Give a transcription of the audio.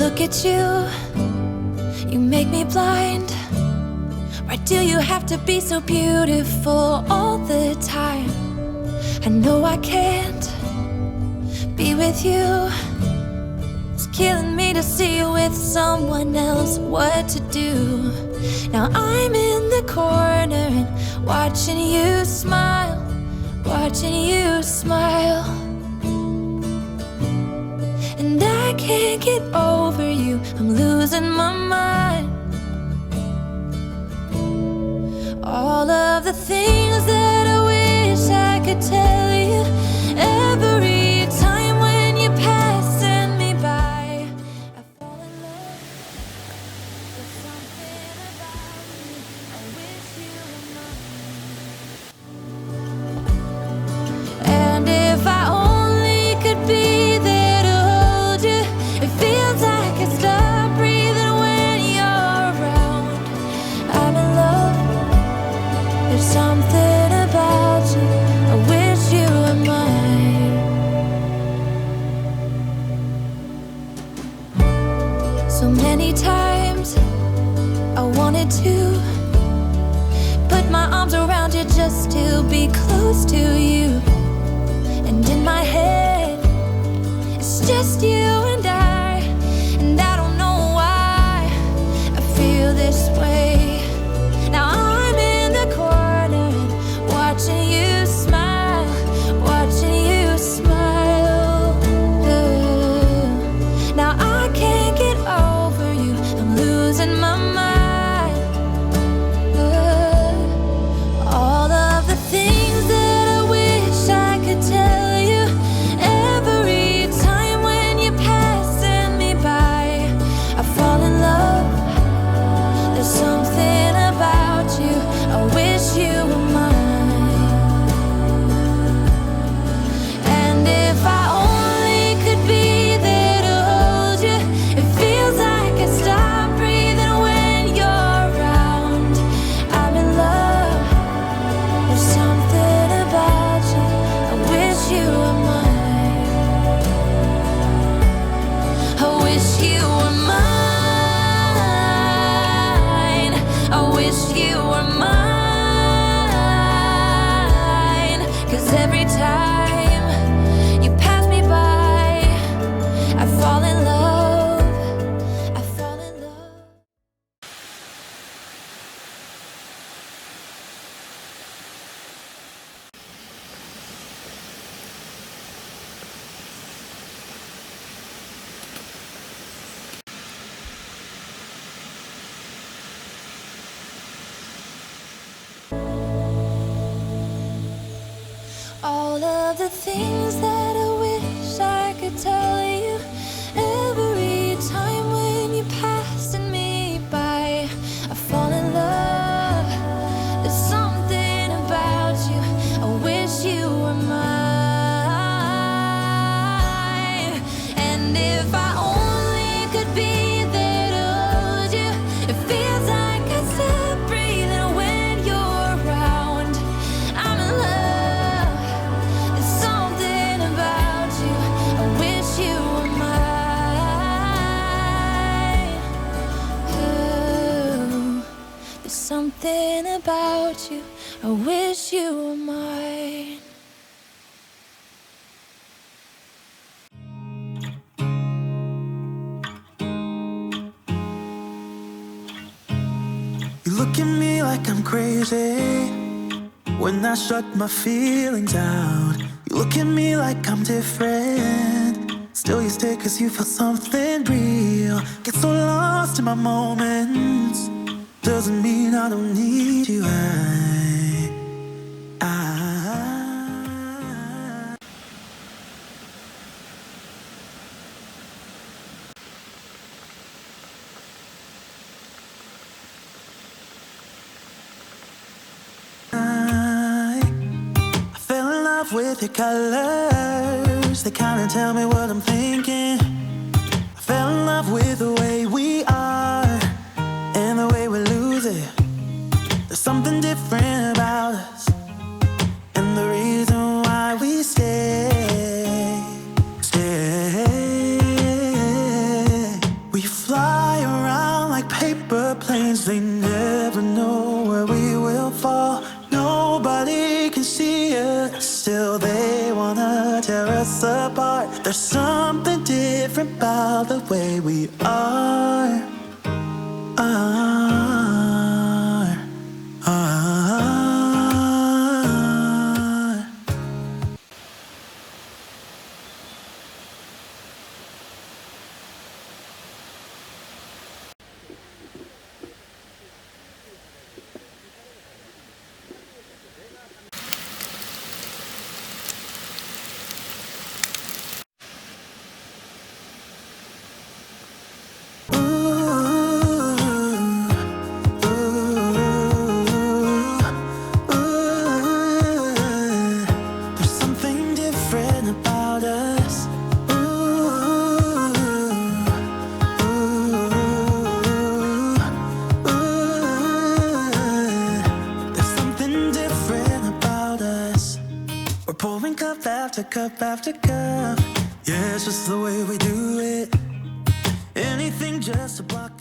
look at you, you make me blind. Why do you have to be so beautiful all the time? I know I can't be with you. It's killing me to see you with someone else. What to do? Now I'm in the corner and watching you smile, watching you smile. And I can't get over you, I'm losing my mind. All of the things that I wish I could tell you, every time when you're passing me by, I fall in love. There's something about you, I wish you were mine. And if I only could be there to hold you, it feels like I stop breathing when you're around. I'm in love. There's something about you, I wish you were mine. So many times I wanted to put my arms around you just to be close to you. And in my head, it's just you and I don't know why I feel this way. Now I'm in the corner watching you smile, watching you smile. Now I can't get over you, I'm losing my mind. All of the things that I wish I could tell you, every time when you're passing me by, I fall in love. There's something about you, I wish you were mine. And if I only could be there to hold you, it feels like I stop breathing when you're around. I'm in love. There's something about you, I wish you were mine. I wish you were mine. I wish you were mine. 'Cause every time you pass me by, I fall in love. I fall in love. All of the things that I wish I could tell you, every time when you're passing me by, I fall in love. There's something about you, I wish you were mine. And if I only could be there to hold you, it feels like I stop breathing when you're around. I'm in love. There's something about you, I wish you were mine. Ooh, there's something about you, I wish you were mine. You look at me like I'm crazy when I shut my feelings out. You look at me like I'm different, still you stay 'cause you feel something real. Get so lost in my moments, doesn't mean I don't need you. I fell in love with your colors, they kinda tell me what I'm thinking. I fell in love with the way we are and the way we lose it. There's something different about us, and the reason why we stay. We never know where we will fall. Nobody can see us, still they wanna tear us apart. There's something different about the way we are. There's something different about us. There's something different about us. We're pouring cup after cup after cup. Yeah, it's just the way we do it. Anything just to block